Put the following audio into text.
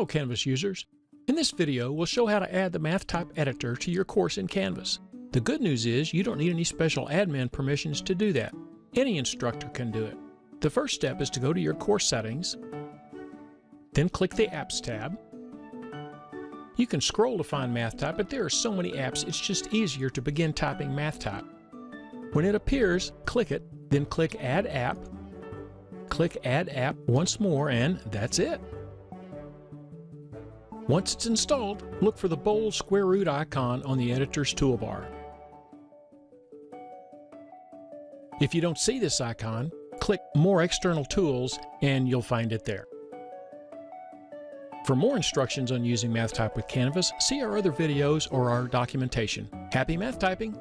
Hello Canvas users! In this video, we'll show how to add the MathType editor to your course in Canvas. The good news is you don't need any special admin permissions to do that. Any instructor can do it. The first step is to go to your course settings, then click the Apps tab. You can scroll to find MathType, but there are so many apps it's just easier to begin typing MathType. When it appears, click it, then click Add App. Click Add App once more, and that's it. Once it's installed, look for the bold square root icon on the editor's toolbar. If you don't see this icon, click More External Tools and you'll find it there. For more instructions on using MathType with Canvas, see our other videos or our documentation. Happy math typing!